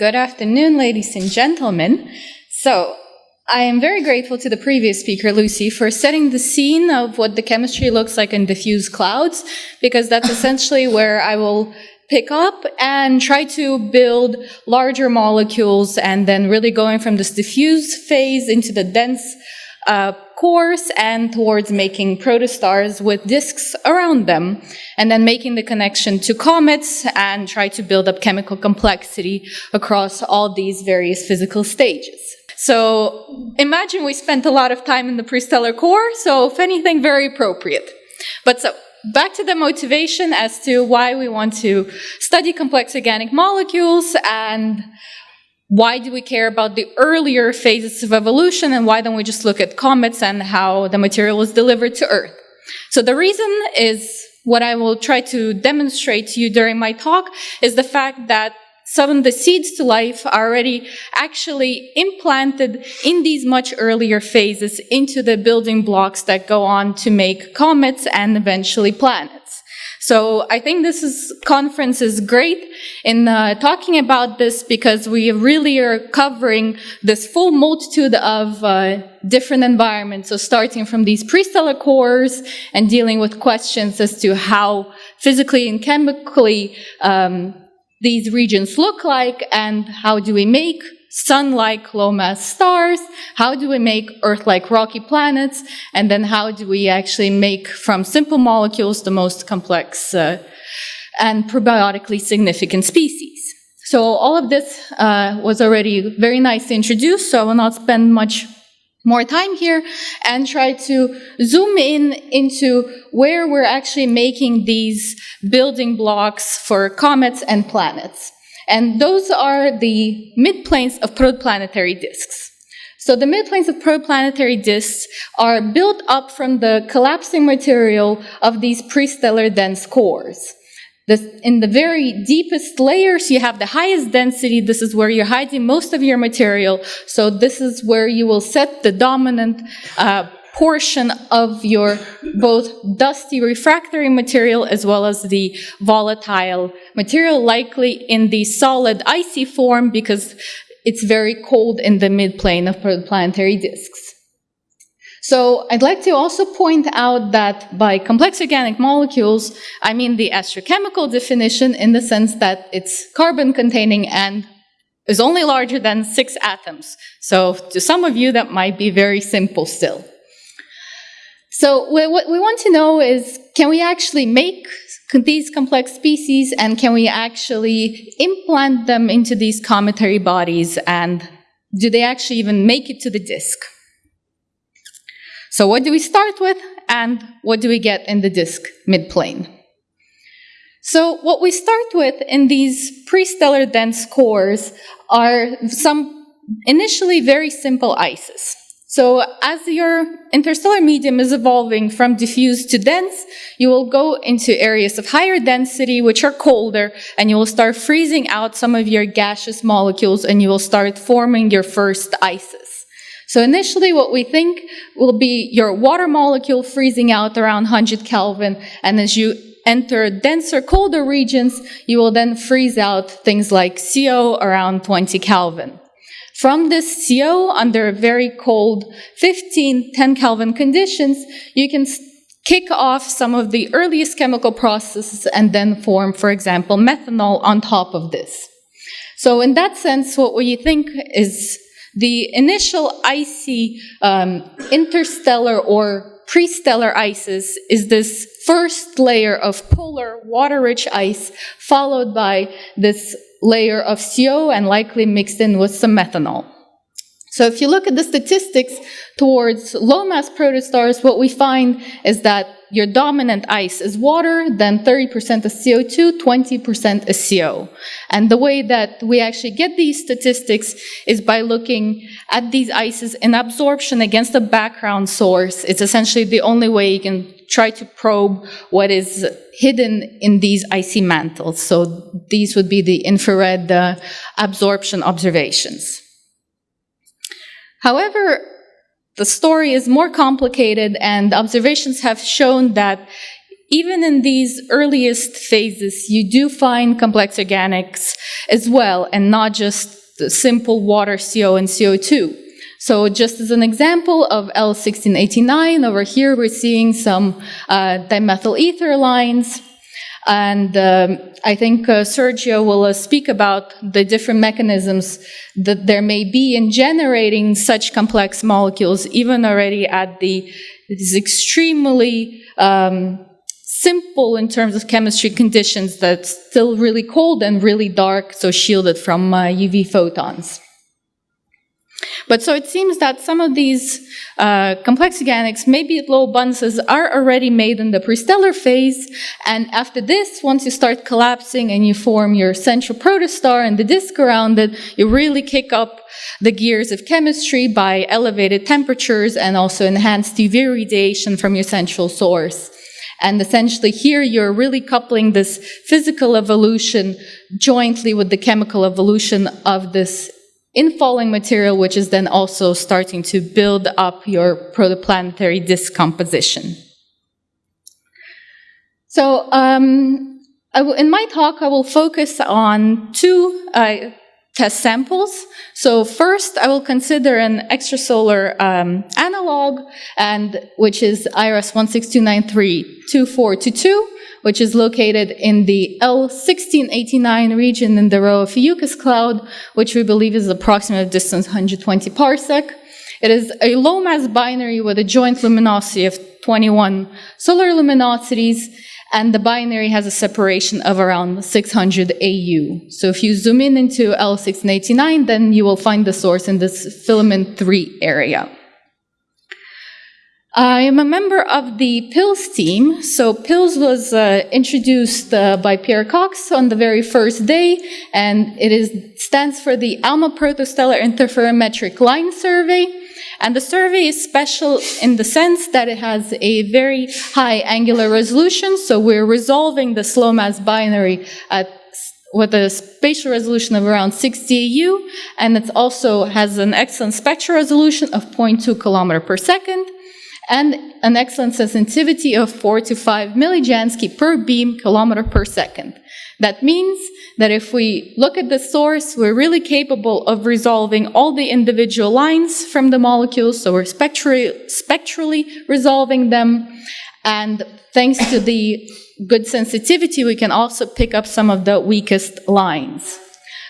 good afternoon, ladies and gentlemen. So, I am very grateful to the previous speaker, Lucy, for setting the scene of what the chemistry looks like in diffuse clouds, because that's essentially where I will pick up and try to build larger molecules and then really going from this diffuse phase into the dense cores and towards making protostars with disks around them, and then making the connection to comets and try to build up chemical complexity across all these various physical stages. So imagine we spent a lot of time in the prestellar core, so if anything, very appropriate. But so, back to the motivation as to why we want to study complex organic molecules and why do we care about the earlier phases of evolution, and why don't we just look at comets and how the material was delivered to Earth? So the reason is, what I will try to demonstrate to you during my talk, is the fact that some of the seeds to life are already actually implanted in these much earlier phases into the building blocks that go on to make comets and eventually planets. So I think this conference is great in talking about this, because we really are covering this full multitude of different environments. So starting from these prestellar cores and dealing with questions as to how physically and chemically these regions look like, and how do we make sun-like low-mass stars, how do we make Earth-like rocky planets, and then how do we actually make from simple molecules the most complex and probiotically significant species. So all of this was already very nicely introduced, so I will not spend much more time here and try to zoom in into where we're actually making these building blocks for comets and planets. And those are the midplanes of protoplanetary disks. So the midplanes of protoplanetary disks are built up from the collapsing material of these prestellar dense cores. In the very deepest layers, you have the highest density. This is where you're hiding most of your material. So this is where you will set the dominant portion of your both dusty refractory material as well as the volatile material, likely in the solid icy form, because it's very cold in the midplane of protoplanetary disks. So I'd like to also point out that by complex organic molecules, I mean the astrochemical definition, in the sense that it's carbon containing and is only larger than 6 atoms. So to some of you, that might be very simple still. So what we want to know is, can we actually make these complex species, and can we actually implant them into these cometary bodies, and do they actually even make it to the disk? So what do we start with, and what do we get in the disk midplane? So what we start with in these prestellar dense cores are some initially very simple ices. So as your interstellar medium is evolving from diffuse to dense, you will go into areas of higher density, which are colder, and you will start freezing out some of your gaseous molecules, and you will start forming your first ices. So initially what we think will be your water molecule freezing out around 100 Kelvin, and as you enter denser, colder regions, you will then freeze out things like CO around 20 Kelvin. From this CO, under very cold 10 Kelvin conditions, you can kick off some of the earliest chemical processes and then form, for example, methanol on top of this. So in that sense, what we think is the initial icy interstellar or prestellar ices is this first layer of polar water-rich ice, followed by this layer of CO and likely mixed in with some methanol. So if you look at the statistics towards low-mass protostars, what we find is that your dominant ice is water, then 30% is CO2, 20% is CO. And the way that we actually get these statistics is by looking at these ices in absorption against a background source. It's essentially the only way you can try to probe what is hidden in these icy mantles. So these would be the infrared absorption observations. However, the story is more complicated, and observations have shown that even in these earliest phases, you do find complex organics as well, and not just the simple water, CO, and CO2. So just as an example of L1689, over here we're seeing some dimethyl ether lines. And I think Sergio will speak about the different mechanisms that there may be in generating such complex molecules, even already at these extremely simple in terms of chemistry conditions that's still really cold and really dark, so shielded from UV photons. But so it seems that some of these complex organics, maybe at low abundances, are already made in the prestellar phase. And after this, once you start collapsing and you form your central protostar and the disk around it, you really kick up the gears of chemistry by elevated temperatures and also enhanced UV radiation from your central source. And essentially here you're really coupling this physical evolution jointly with the chemical evolution of this infalling material, which is then also starting to build up your protoplanetary disk composition. So in my talk, I will focus on two test samples. So first, I will consider an extrasolar analog, which is IRS 16293-2422, which is located in the L1689 region in the row of Fucus cloud, which we believe is approximate distance 120 parsec. It is a low mass binary with a joint luminosity of 21 solar luminosities, and the binary has a separation of around 600 AU. So if you zoom in into L1689, then you will find the source in this filament 3 area. I am a member of the PILS team. So PILS was introduced by Pierre Cox on the very first day, and it stands for the ALMA Protostellar Interferometric Line Survey. And the survey is special in the sense that it has a very high angular resolution, so we're resolving the slow mass binary with a spatial resolution of around 60 AU, and it also has an excellent spectral resolution of 0.2 kilometer per second, and an excellent sensitivity of 4 to 5 millijansky per beam kilometer per second. That means that if we look at the source, we're really capable of resolving all the individual lines from the molecules, so we're spectrally resolving them. And thanks to the good sensitivity, we can also pick up some of the weakest lines.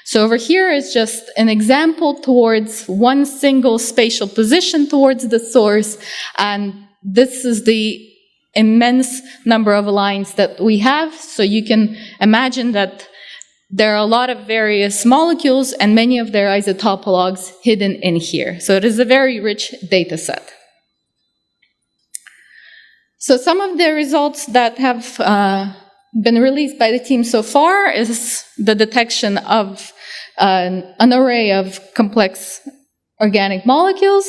So over here is just an example towards one single spatial position towards the source, and this is the immense number of lines that we have. So you can imagine that there are a lot of various molecules and many of their isotopologues hidden in here. So it is a very rich data set. So some of the results that have been released by the team so far is the detection of an array of complex organic molecules.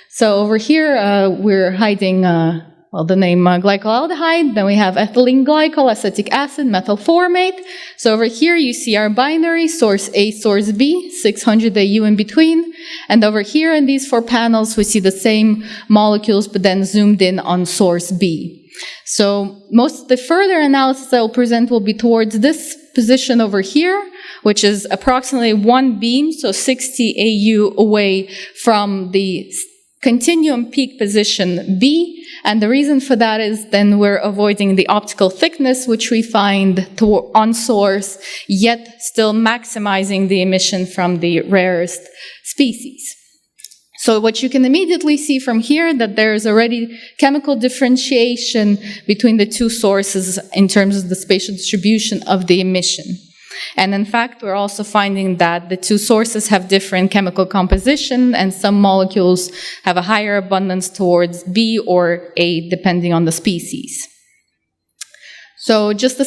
So over here, we're hiding the name glycolaldehyde. Then we have ethylene glycol, acetic acid, methyl formate. So over here you see our binary, source A, source B, 600 AU in between. And over here in these 4 panels we see the same molecules, but then zoomed in on source B. So most of the further analysis I will present will be towards this position over here, which is approximately 1 beam, so 60 AU away from the continuum peak position B. And the reason for that is then we're avoiding the optical thickness, which we find on source, yet still maximizing the emission from the rarest species. So what you can immediately see from here that there is already chemical differentiation between the two sources in terms of the spatial distribution of the emission. And in fact, we're also finding that the two sources have different chemical composition, and some molecules have a higher abundance towards B or A, depending on the species. So just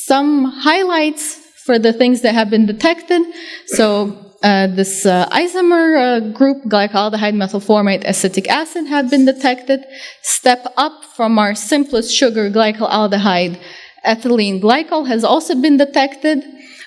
some highlights for the things that have been detected. So this isomer group, glycolaldehyde, methyl formate, acetic acid, have been detected. Step up from our simplest sugar, glycolaldehyde, ethylene glycol has also been detected.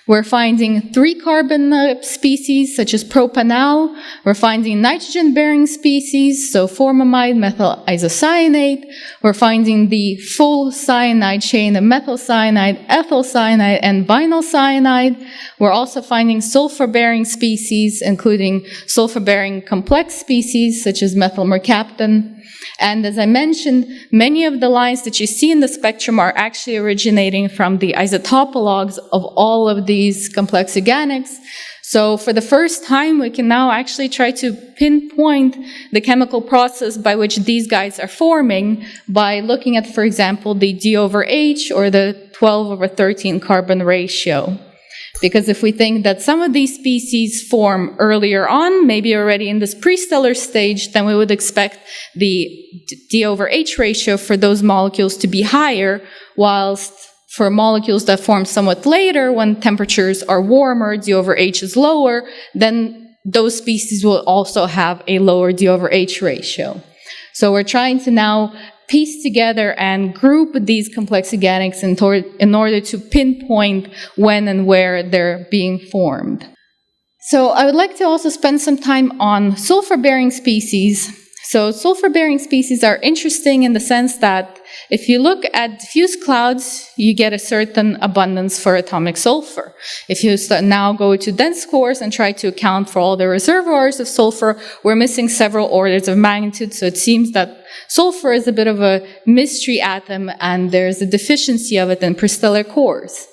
We're finding 3-carbon species, such as propanal. We're finding nitrogen-bearing species, so formamide, methyl isocyanate. We're finding the full cyanide chain of methyl cyanide, ethyl cyanide, and vinyl cyanide. We're also finding sulfur-bearing species, including sulfur-bearing complex species, such as methyl mercaptan. And as I mentioned, many of the lines that you see in the spectrum are actually originating from the isotopologues of all of these complex organics. So for the first time, we can now actually try to pinpoint the chemical process by which these guys are forming by looking at, for example, the D/H or the 12/13 carbon ratio. Because if we think that some of these species form earlier on, maybe already in this prestellar stage, then we would expect the D/H ratio for those molecules to be higher, whilst for molecules that form somewhat later, when temperatures are warmer, D/H is lower, then those species will also have a lower D/H ratio. So we're trying to now piece together and group these complex organics in order to pinpoint when and where they're being formed. So I would like to also spend some time on sulfur-bearing species. So sulfur-bearing species are interesting in the sense that if you look at diffuse clouds, you get a certain abundance for atomic sulfur. If you now go to dense cores and try to account for all the reservoirs of sulfur, we're missing several orders of magnitude, so it seems that sulfur is a bit of a mystery atom, and there's a deficiency of it in prestellar cores.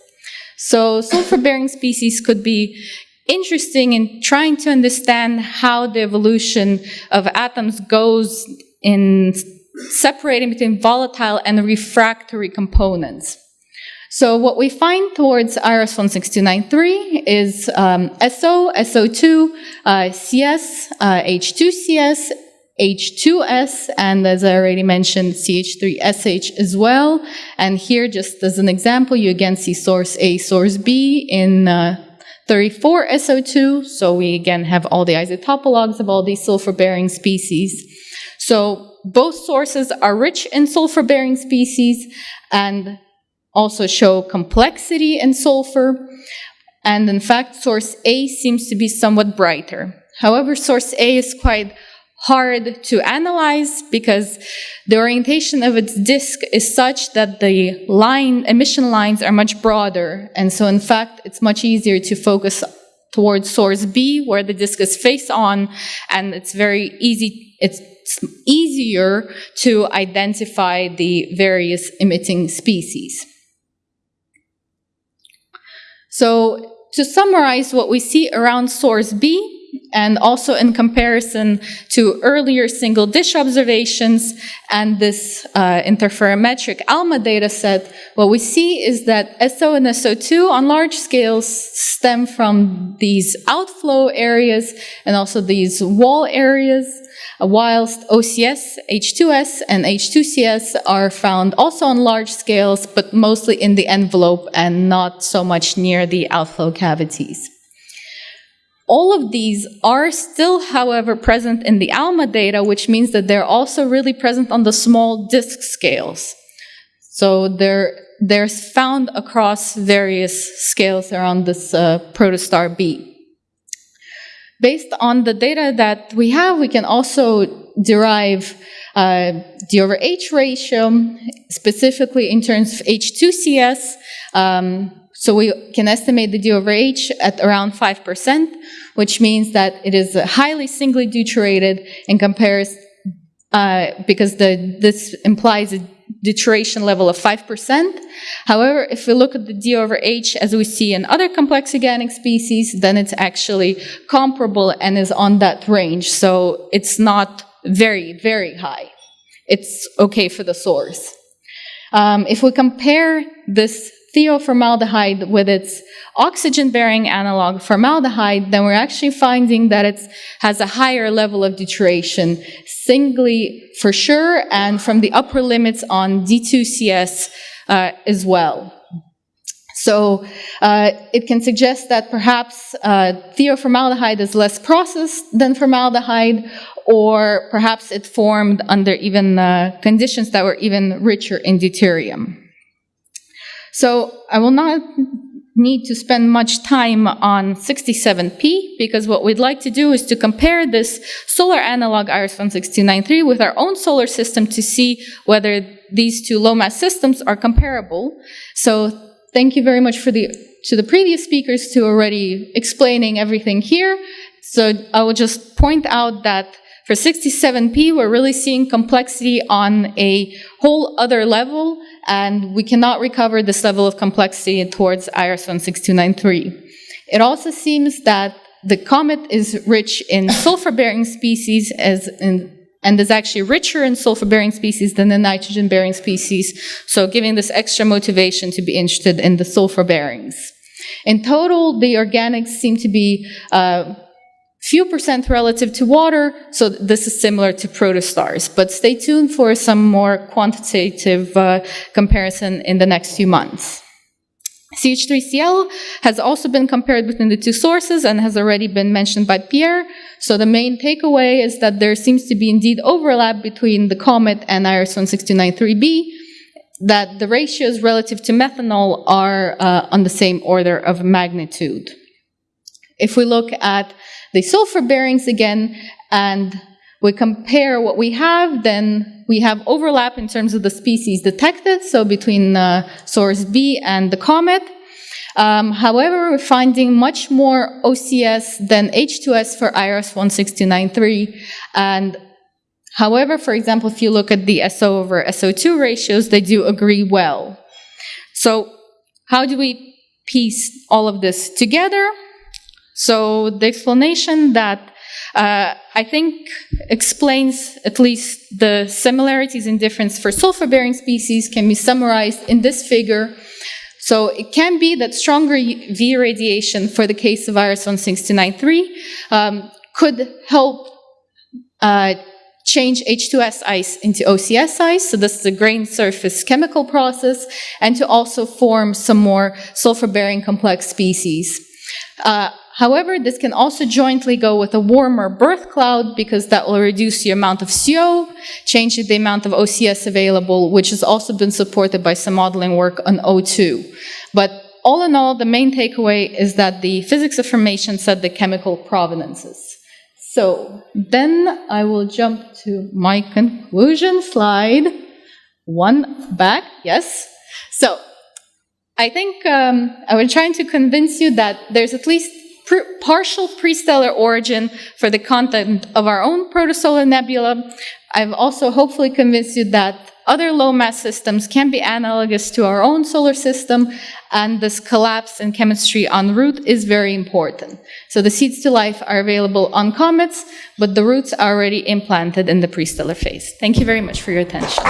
So sulfur-bearing species could be interesting in trying to understand how the evolution of atoms goes in separating between volatile and refractory components. So what we find towards IRAS 16293 is SO, SO2, CS, H2CS, H2S, and as I already mentioned, CH3SH as well. And here, just as an example, you again see source A, source B in 34 SO2. So we again have all the isotopologues of all these sulfur-bearing species. So both sources are rich in sulfur-bearing species and also show complexity in sulfur. And in fact, source A seems to be somewhat brighter. However, source A is quite hard to analyze because the orientation of its disk is such that the emission lines are much broader. And so in fact, it's much easier to focus towards source B, where the disk is face on, and it's easier to identify the various emitting species. So to summarize what we see around source B, and also in comparison to earlier single dish observations and this interferometric ALMA data set, what we see is that SO and SO2 on large scales stem from these outflow areas and also these wall areas, whilst OCS, H2S, and H2CS are found also on large scales, but mostly in the envelope and not so much near the outflow cavities. All of these are still, however, present in the ALMA data, which means that they're also really present on the small disk scales. So they're found across various scales around this protostar B. Based on the data that we have, we can also derive D/H ratio, specifically in terms of H2CS. So we can estimate the D/H at around 5%, which means that it is highly singly deuterated in comparison, because this implies a deuteration level of 5%. However, if we look at the D/H as we see in other complex organic species, then it's actually comparable and is on that range. So it's not very, very high. It's okay for the source. If we compare this thioformaldehyde with its oxygen-bearing analog formaldehyde, then we're actually finding that it has a higher level of deuteration, singly for sure, and from the upper limits on D2CS as well. So it can suggest that perhaps thioformaldehyde is less processed than formaldehyde, or perhaps it formed under even conditions that were even richer in deuterium. So I will not need to spend much time on 67P, because what we'd like to do is to compare this solar analog IRIS 16293 with our own solar system to see whether these two low mass systems are comparable. So thank you very much to the previous speakers to already explaining everything here. So I will just point out that for 67P, we're really seeing complexity on a whole other level, and we cannot recover this level of complexity towards IRIS 16293. It also seems that the comet is rich in sulfur-bearing species and is actually richer in sulfur-bearing species than the nitrogen-bearing species, so giving this extra motivation to be interested in the sulfur bearings. In total, the organics seem to be few percent relative to water, so this is similar to protostars. But stay tuned for some more quantitative comparison in the next few months. CH3Cl has also been compared between the two sources and has already been mentioned by Pierre. So the main takeaway is that there seems to be indeed overlap between the Comet and IRIS 16293b, that the ratios relative to methanol are on the same order of magnitude. If we look at the sulfur bearings again, and we compare what we have, then we have overlap in terms of the species detected, so between source B and the Comet. However, we're finding much more OCS than H2S for IRIS 16293. And however, for example, if you look at the SO over SO2 ratios, they do agree well. So how do we piece all of this together? So the explanation that I think explains at least the similarities and difference for sulfur-bearing species can be summarized in this figure. So it can be that stronger V radiation for the case of IRIS 16293 could help change H2S ice into OCS ice, so this is a grain surface chemical process, and to also form some more sulfur-bearing complex species. However, this can also jointly go with a warmer birth cloud, because that will reduce the amount of CO, change the amount of OCS available, which has also been supported by some modeling work on O2. But all in all, the main takeaway is that the physics of formation set the chemical provenances. So then I will jump to my conclusion slide. One back, yes. So I think I was trying to convince you that there's at least partial prestellar origin for the content of our own protosolar nebula. I've also hopefully convinced you that other low-mass systems can be analogous to our own solar system, and this collapse in chemistry en route is very important. So the seeds to life are available on comets, but the roots are already implanted in the prestellar phase. Thank you very much for your attention.